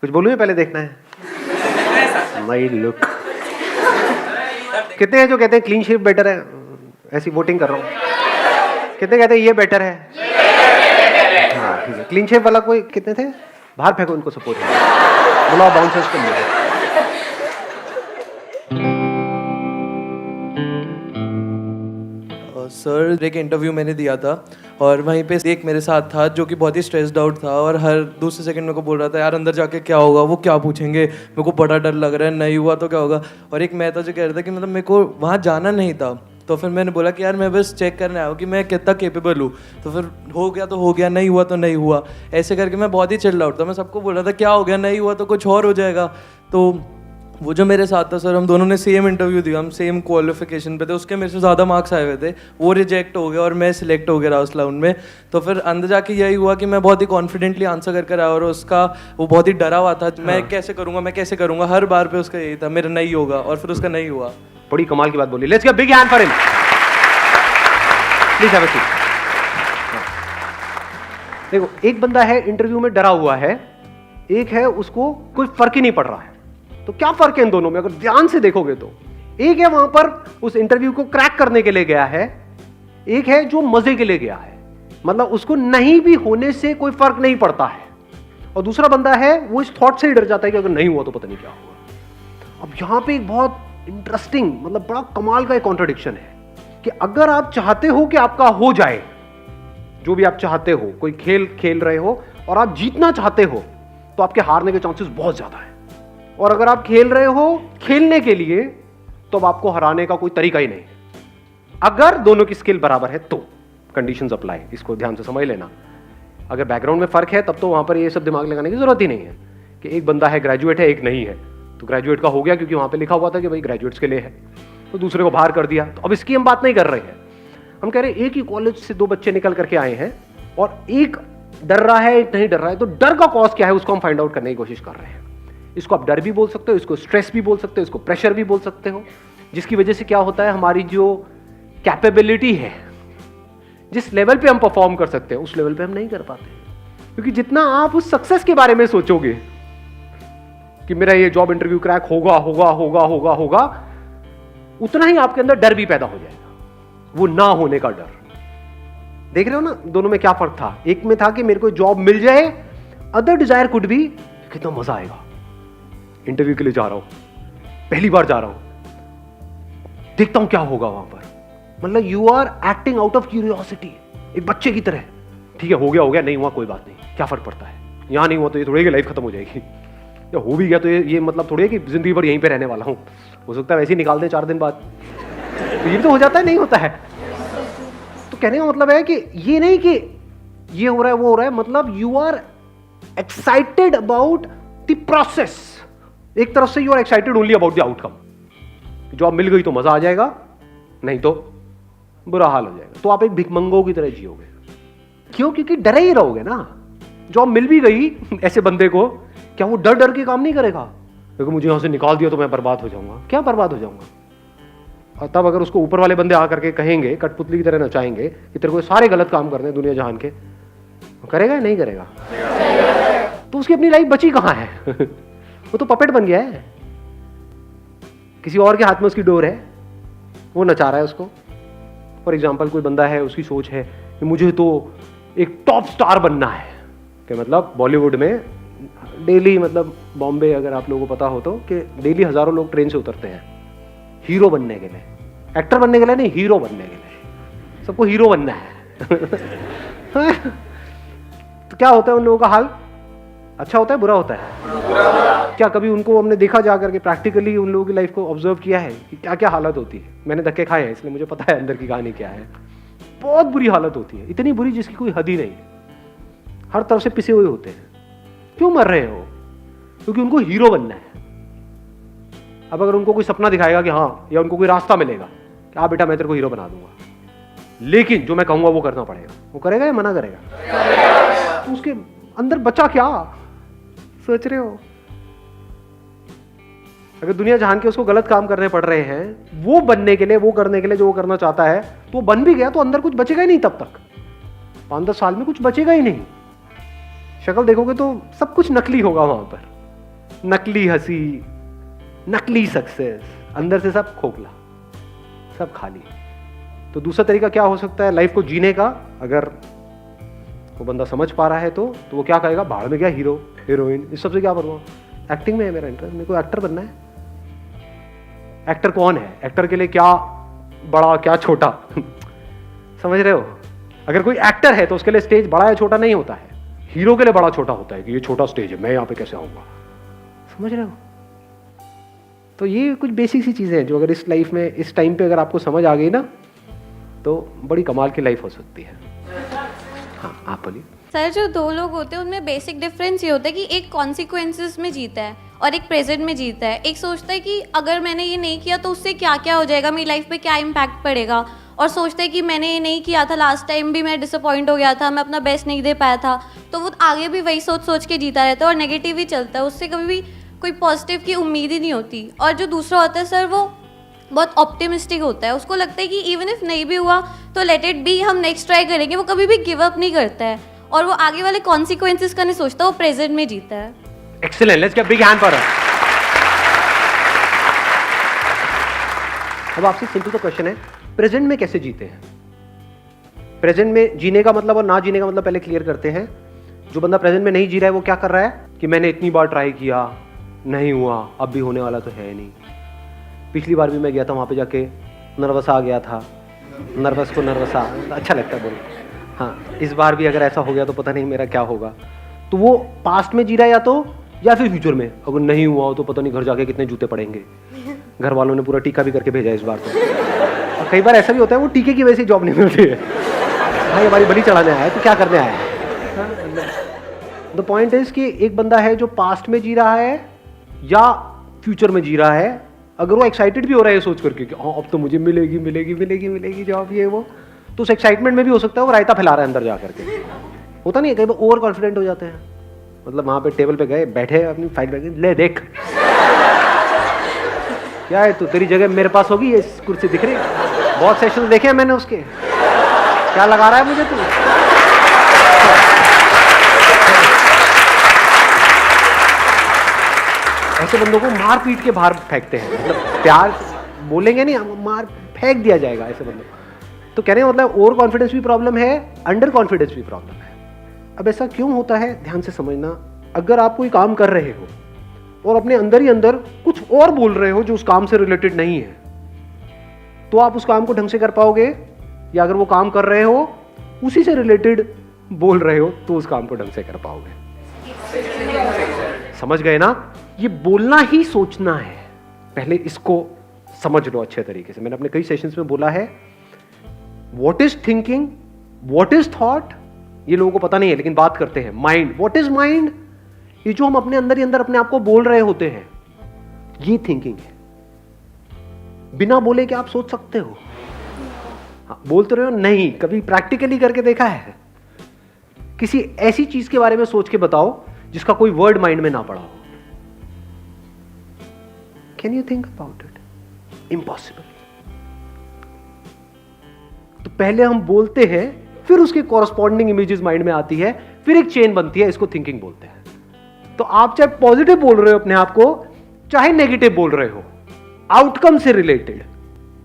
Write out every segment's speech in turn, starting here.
कुछ बोलूं या पहले देखना है? My look. कितने हैं जो कहते हैं क्लीन शेव बेटर है? ऐसी वोटिंग कर रहा हूँ। कितने कहते हैं ये बेटर है? हाँ ठीक है। क्लीन शेव वाला कोई कितने थे? बाहर फेंको इनको, सपोर्ट बुलाओ बाउंसर्स को। सर एक इंटरव्यू मैंने दिया था और वहीं पे एक मेरे साथ था जो कि बहुत ही स्ट्रेस्ड आउट था और हर दूसरे सेकंड मेरे को बोल रहा था यार अंदर जाके क्या होगा, वो क्या पूछेंगे, मेरे को बड़ा डर लग रहा है, नहीं हुआ तो क्या होगा। और एक मैं था जो कह रहा था कि मतलब मेरे को वहाँ जाना नहीं था। तो फिर मैंने बोला कि यार मैं बस चेक करने आया हूँ कि मैं कितना केपेबल हूँ। तो फिर हो गया तो हो गया, नहीं हुआ तो नहीं हुआ, ऐसे करके मैं बहुत ही चिल्ड आउट था। मैं सबको बोल रहा था क्या हो गया, नहीं हुआ तो कुछ और हो जाएगा। तो वो जो मेरे साथ था सर, हम दोनों ने सेम इंटरव्यू दिया, हम सेम क्वालिफिकेशन पे थे, उसके मेरे से ज़्यादा मार्क्स आए हुए थे, वो रिजेक्ट हो गया और मैं सिलेक्ट हो गया उस राउंड में। तो फिर अंदर जाके यही हुआ कि मैं बहुत ही कॉन्फिडेंटली आंसर कर आया और उसका वो बहुत ही डरा हुआ था, मैं कैसे करूँगा, हर बार पे उसका यही था मेरा नहीं होगा, और फिर उसका नहीं हुआ। बड़ी कमाल की बात बोली। Let's give big hand for him. Please have a seat. देखो, एक बंदा है इंटरव्यू में डरा हुआ है, एक है उसको कोई फर्क ही नहीं पड़ रहा है। तो क्या फर्क है इन दोनों में? अगर ध्यान से देखोगे तो एक है वहां पर उस इंटरव्यू को क्रैक करने के लिए गया है, एक है जो मजे के लिए गया है, मतलब उसको नहीं भी होने से कोई फर्क नहीं पड़ता है, और दूसरा बंदा है वो इस थॉट से ही डर जाता है कि अगर नहीं हुआ तो पता नहीं क्या होगा। अब यहां पे एक बहुत इंटरेस्टिंग, मतलब बड़ा कमाल का एक कॉन्ट्रडिक्शन है कि अगर आप चाहते हो कि आपका हो जाए, जो भी आप चाहते हो, कोई खेल खेल रहे हो और आप जीतना चाहते हो, तो आपके हारने के चांसेस बहुत ज्यादा है। और अगर आप खेल रहे हो खेलने के लिए, तो अब आपको हराने का कोई तरीका ही नहीं है। अगर दोनों की स्किल बराबर है तो कंडीशंस अप्लाई, इसको ध्यान से समझ लेना। अगर बैकग्राउंड में फर्क है तब तो वहां पर ये सब दिमाग लगाने की जरूरत ही नहीं है कि एक बंदा है ग्रेजुएट है, एक नहीं है। तो ग्रेजुएट का हो गया क्योंकि वहां पे लिखा हुआ था कि भाई ग्रेजुएट्स के लिए है, तो दूसरे को बाहर कर दिया। तो अब इसकी हम बात नहीं कर रहे हैं, हम कह रहे हैं एक ही कॉलेज से दो बच्चे निकल करके आए हैं और एक डर रहा है, एक नहीं डर रहा है। तो डर का कॉज क्या है उसको हम फाइंड आउट करने की कोशिश कर रहे हैं। इसको आप डर भी बोल सकते हो, इसको स्ट्रेस भी बोल सकते हो, इसको प्रेशर भी बोल सकते हो, जिसकी वजह से क्या होता है, हमारी जो कैपेबिलिटी है, जिस लेवल पे हम परफॉर्म कर सकते हैं उस लेवल पे हम नहीं कर पाते। क्योंकि जितना आप उस सक्सेस के बारे में सोचोगे कि मेरा ये जॉब इंटरव्यू क्रैक होगा होगा होगा होगा होगा, उतना ही आपके अंदर डर भी पैदा हो जाएगा, वो ना होने का डर। देख रहे हो ना दोनों में क्या फर्क था? एक में था कि मेरे को जॉब मिल जाए, अदर डिजायर कुड भी कितना मजा आएगा, इंटरव्यू के लिए जा रहा हूं, पहली बार जा रहा हूं, देखता हूं क्या होगा वहां पर। मतलब you are acting out of curiosity, एक बच्चे की तरह। ठीक है, हो गया, नहीं हुआ कोई बात नहीं, क्या फर्क पड़ता है, यहां नहीं हुआ तो ये थोड़ी कि लाइफ खत्म हो जाएगी, या हो भी गया तो ये मतलब थोड़ी है कि जिंदगी भर यहीं पे रहने वाला हूं, हो सकता है वैसे ही निकाल दें 4 दिन बाद, तो ये तो हो जाता है, नहीं होता है। तो कहने का मतलब है कि ये नहीं कि ये हो रहा है वो हो रहा है, मतलब you are excited about the process. एक तरफ से you are excited only about the outcome, job मिल गई तो मजा आ जाएगा, नहीं तो बुरा हाल हो जाएगा। तो आप एक भिखमंगों की तरह जियोगे। क्यों? क्योंकि डरे ही रहोगे ना। जॉब मिल भी गई ऐसे बंदे को, क्या वो डर डर के काम नहीं करेगा? क्योंकि मुझे यहां से निकाल दिया तो मैं बर्बाद हो जाऊंगा। क्या बर्बाद हो जाऊंगा? और तब अगर उसको ऊपर वाले बंदे आकर के कहेंगे, कठपुतली की तरह नचाएंगे कि तेरे को सारे गलत काम करने दुनिया जहान के, करेगा या नहीं करेगा? तो उसकी अपनी लाइफ बची कहां है? वो तो पपेट बन गया है, किसी और के हाथ में उसकी डोर है, वो नचा रहा है उसको। फॉर एग्जाम्पल कोई बंदा है, उसकी सोच है कि मुझे तो एक टॉप स्टार बनना है, कि मतलब बॉलीवुड में डेली, मतलब बॉम्बे अगर आप लोगों को पता हो तो, कि डेली हजारों लोग ट्रेन से उतरते हैं हीरो बनने के लिए, एक्टर बनने के लिए नहीं, हीरो बनने के लिए। सबको हीरो बनना है। तो क्या होता है उन लोगों का हाल? अच्छा होता है, बुरा होता है? क्या कभी उनको हमने देखा जा करके प्रैक्टिकली उन लोगों की लाइफ को ऑब्जर्व किया है कि क्या क्या हालत होती है? मैंने धक्के खाए हैं इसलिए मुझे पता है अंदर की कहानी क्या है। बहुत बुरी हालत होती है, इतनी बुरी जिसकी कोई हद ही नहीं है। हर तरफ से पिसे हुए होते हैं। क्यों मर रहे हो? क्योंकि उनको हीरो बनना है। अब अगर उनको कोई सपना दिखाएगा कि हाँ, या उनको कोई रास्ता मिलेगा कि हाँ बेटा मैं तेरे को हीरो बना दूंगा, लेकिन जो मैं कहूंगा वो करना पड़ेगा, वो करेगा या मना करेगा? तो उसके अंदर बचा क्या? सोच रहे हो? अगर दुनिया जहान के उसको गलत काम करने पड़ रहे हैं वो बनने के लिए, वो करने के लिए जो वो करना चाहता है, तो वो बन भी गया तो अंदर कुछ बचेगा ही नहीं। तब तक 5-10 साल में कुछ बचेगा ही नहीं। शक्ल देखोगे तो सब कुछ नकली होगा वहां पर। नकली हंसी, नकली सक्सेस, अंदर से सब खोखला, सब खाली। तो दूसरा तरीका क्या हो सकता है लाइफ को जीने का? अगर वो बंदा समझ पा रहा है तो वो क्या कहेगा, भाड़ में क्या हीरो हीरोइन, इस सबसे क्या करूँगा, एक्टिंग में है मेरा इंटरेस्ट, मेरे को एक्टर बनना है। एक्टर कौन है? एक्टर के लिए क्या बड़ा क्या छोटा समझ रहे हो? अगर कोई एक्टर है तो उसके लिए स्टेज बड़ा या छोटा नहीं होता है, हीरो के लिए बड़ा छोटा होता है कि ये छोटा स्टेज है, मैं यहाँ पे कैसे आऊँगा, समझ रहे हो? तो ये कुछ बेसिक सी चीज़ें हैं जो अगर इस लाइफ में इस टाइम पे अगर आपको समझ आ गई ना तो बड़ी कमाल की लाइफ हो सकती है। हाँ आप बोलिए। सर, जो दो लोग होते हैं उनमें बेसिक डिफरेंस ये होता है कि एक कॉन्सिक्वेंसेस में जीता है और एक प्रेजेंट में जीता है। एक सोचता है कि अगर मैंने ये नहीं किया तो उससे क्या क्या हो जाएगा, मेरी लाइफ पे क्या इम्पैक्ट पड़ेगा, और सोचते हैं कि मैंने ये नहीं किया था, लास्ट टाइम भी मैं डिसअपॉइंट हो गया था, मैं अपना बेस्ट नहीं दे पाया था, तो वो आगे भी वही सोच सोच के जीता रहता है और नेगेटिव ही चलता है, उससे कभी भी कोई पॉजिटिव की उम्मीद ही नहीं होती। और जो दूसरा होता है सर, वो बहुत ऑप्टिमिस्टिक होता है, उसको लगता है कि इवन इफ नहीं भी हुआ तो लेट इट बी, हम नेक्स्ट ट्राई करेंगे। वो कभी भी गिव अप नहीं करता है और वो आगे वाले कॉन्सिक्वेंसेस का नहीं सोचता, वो प्रेजेंट में जीता है। Excellent, let's get big hand for her. अब आपसे सिंपल सा क्वेश्चन है, प्रेजेंट में कैसे जीते हैं? प्रेजेंट में जीने का मतलब और ना जीने का मतलब पहले क्लियर करते हैं। जो बंदा प्रेजेंट में नहीं जी रहा है वो क्या कर रहा है कि मैंने इतनी बार ट्राई किया, नहीं हुआ, अब भी होने वाला तो है नहीं। पिछली बार भी मैं गया था, वहाँ पे जाके नर्वस आ गया था, नर्वस को नर्वस अच्छा लगता है बोल। हाँ, इस बार भी अगर ऐसा हो गया तो पता नहीं मेरा क्या होगा। तो वो पास्ट में जी रहा है या फिर फ्यूचर में। अगर नहीं हुआ हो तो पता नहीं घर जाके कितने जूते पड़ेंगे, घर वालों ने पूरा टीका भी करके भेजा इस बार तो। और कई बार ऐसा भी होता है वो टीके की वजह से जॉब नहीं मिलती है, भाई हमारी बलि चढ़ाने आया है तो क्या करने आया है। द पॉइंट इज कि एक बंदा है जो पास्ट में जी रहा है या फ्यूचर में जी रहा है। अगर वो एक्साइटेड भी हो रहा है सोच करके कि हाँ अब तो मुझे मिलेगी मिलेगी मिलेगी मिलेगी जॉब, ये वो, तो उस एक्साइटमेंट में भी हो सकता है वो रायता फैला रहा है अंदर जा करके। होता नहीं है, कई बार ओवर कॉन्फिडेंट हो जाते हैं। मतलब वहाँ पे टेबल पे गए, बैठे अपनी फाइल बैठ ले देख क्या है, तू तेरी जगह मेरे पास होगी, ये कुर्सी दिख रही है, बहुत सेशन देखे हैं मैंने उसके, क्या लगा रहा है मुझे तू। ऐसे बंदों को मार पीट के बाहर फेंकते हैं, मतलब प्यार बोलेंगे नहीं, मार फेंक दिया जाएगा ऐसे बंदों। तो कहने का मतलब ओवर कॉन्फिडेंस भी प्रॉब्लम है, अंडर कॉन्फिडेंस भी प्रॉब्लम है। अब ऐसा क्यों होता है, ध्यान से समझना। अगर आप कोई काम कर रहे हो और अपने अंदर ही अंदर कुछ और बोल रहे हो जो उस काम से रिलेटेड नहीं है, तो आप उस काम को ढंग से कर पाओगे? या अगर वो काम कर रहे हो उसी से रिलेटेड बोल रहे हो तो उस काम को ढंग से कर पाओगे? समझ गए ना? ये बोलना ही सोचना है, पहले इसको समझ लो अच्छे तरीके से। मैंने अपने कई सेशंस में बोला है, what is thinking, what is thought, ये लोगों को पता नहीं है लेकिन बात करते हैं। माइंड, व्हाट इज माइंड, ये जो हम अपने अंदर ही अंदर अपने आप को बोल रहे होते हैं, ये थिंकिंग है। बिना बोले क्या आप सोच सकते हो? हाँ, बोलते रहे हो नहीं, कभी प्रैक्टिकली करके देखा है? किसी ऐसी चीज के बारे में सोच के बताओ जिसका कोई वर्ड माइंड में ना पड़ा हो। Can you think about it? Impossible. तो पहले हम बोलते हैं, फिर उसके कॉरस्पॉन्डिंग इमेजेस माइंड में आती है, फिर एक चेन बनती है, इसको थिंकिंग बोलते हैं। तो आप चाहे पॉजिटिव बोल रहे हो अपने आप को, चाहे नेगेटिव बोल रहे हो, आउटकम से रिलेटेड,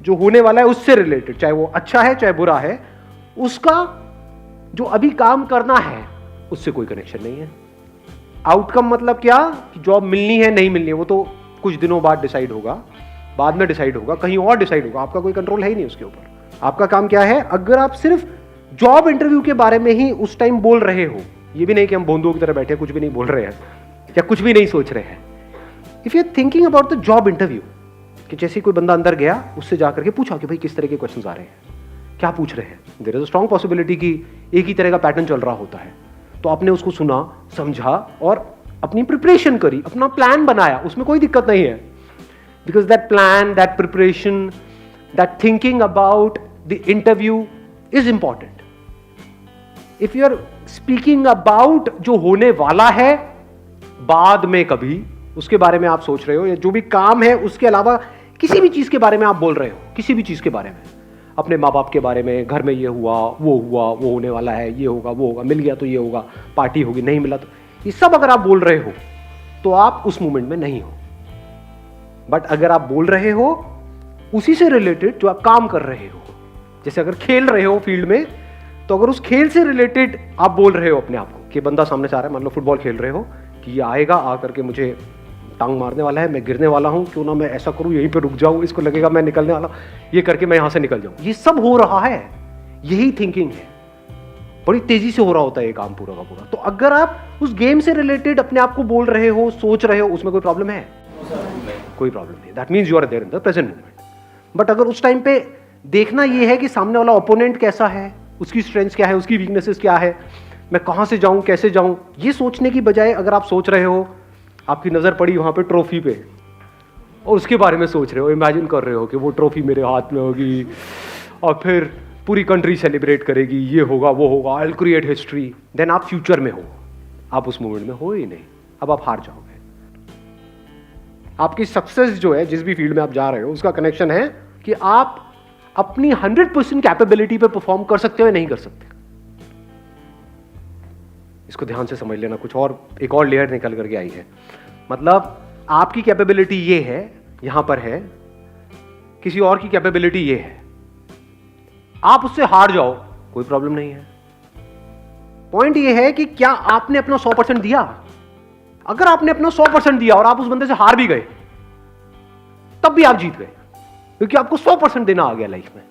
जो होने वाला है उससे रिलेटेड, चाहे वो अच्छा है चाहे बुरा है, उसका जो अभी काम करना है उससे कोई कनेक्शन नहीं है। आउटकम मतलब क्या कि जॉब मिलनी है नहीं मिलनी है वो तो कुछ दिनों बाद डिसाइड होगा, बाद में डिसाइड होगा, कहीं और डिसाइड होगा, आपका कोई कंट्रोल है ही नहीं उसके ऊपर। आपका काम क्या है, अगर आप सिर्फ जॉब इंटरव्यू के बारे में ही उस टाइम बोल रहे हो, ये भी नहीं कि हम बोंदुओं की तरह बैठे कुछ भी नहीं बोल रहे हैं या कुछ भी नहीं सोच रहे हैं। If you are thinking about the job interview, कि जैसे कोई बंदा अंदर गया, उससे जाकर के पूछा कि भाई किस तरह के क्वेश्चंस आ रहे हैं, क्या पूछ रहे हैं, there is a strong possibility कि एक ही तरह का पैटर्न चल रहा होता है। तो आपने उसको सुना, समझा और अपनी प्रिपरेशन करी, अपना प्लान बनाया, उसमें कोई दिक्कत नहीं है। Because that plan, that preparation, that thinking about the interview is important. If you are speaking about जो होने वाला है बाद में कभी, उसके बारे में आप सोच रहे हो, या जो भी काम है उसके अलावा किसी भी चीज के बारे में आप बोल रहे हो, किसी भी चीज के बारे में, अपने माँ बाप के बारे में, घर में ये हुआ, वो होने वाला है, ये होगा, वो होगा, मिल गया तो ये होगा, पार्टी होगी, नहीं मिला तो, ये सब अगर आप बोल रहे हो तो आप उस मोमेंट में नहीं हो। बट अगर आप बोल रहे हो उसी से रिलेटेड जो आप काम कर रहे हो, जैसे अगर खेल रहे हो फील्ड में, तो अगर उस खेल से रिलेटेड आप बोल रहे हो अपने आप को कि बंदा सामने से आ रहा है, मान लो फुटबॉल खेल रहे हो कि ये आएगा, आ करके मुझे टांग मारने वाला है, मैं गिरने वाला हूं, क्यों ना मैं ऐसा करूं, यहीं पे रुक जाऊं, इसको लगेगा मैं निकलने वाला, ये करके मैं यहां से निकल जाऊं। ये सब हो रहा है, यही थिंकिंग है। बड़ी तेजी से हो रहा होता है ये काम पूरा का पूरा। तो अगर आप उस गेम से रिलेटेड अपने आप को बोल रहे हो, सोच रहे हो, उसमें कोई प्रॉब्लम है? कोई प्रॉब्लम नहीं। That means you are there in the present moment. But अगर उस टाइम पे देखना ये है कि सामने वाला ओपोनेंट कैसा है, उसकी स्ट्रेंथ्स क्या है, उसकी वीकनेसेस क्या है, मैं कहां से जाऊं, कैसे जाऊं, ये सोचने की बजाय अगर आप सोच रहे हो, आपकी नजर पड़ी वहां पे ट्रॉफी पे और उसके बारे में सोच रहे हो, इमेजिन कर रहे हो कि वो ट्रॉफी मेरे हाथ में होगी और फिर पूरी कंट्री सेलिब्रेट करेगी, ये होगा वो होगा, I will create history, then आप फ्यूचर में हो, आप उस मोमेंट में हो ही नहीं। अब आप हार जाओगे। आपकी सक्सेस जो है जिस भी फील्ड में आप जा रहे हो, उसका कनेक्शन है कि आप अपनी 100% कैपेबिलिटी पे परफॉर्म कर सकते हो या नहीं कर सकते। इसको ध्यान से समझ लेना। कुछ और एक और लेयर निकल करके आई है। मतलब आपकी कैपेबिलिटी ये है, यहां पर है, किसी और की कैपेबिलिटी ये है, आप उससे हार जाओ, कोई प्रॉब्लम नहीं है। पॉइंट ये है कि क्या आपने अपना 100% दिया। अगर आपने अपना 100% दिया और आप उस बंदे से हार भी गए, तब भी आप जीत गए, क्योंकि आपको 100% देना आ गया लाइफ में।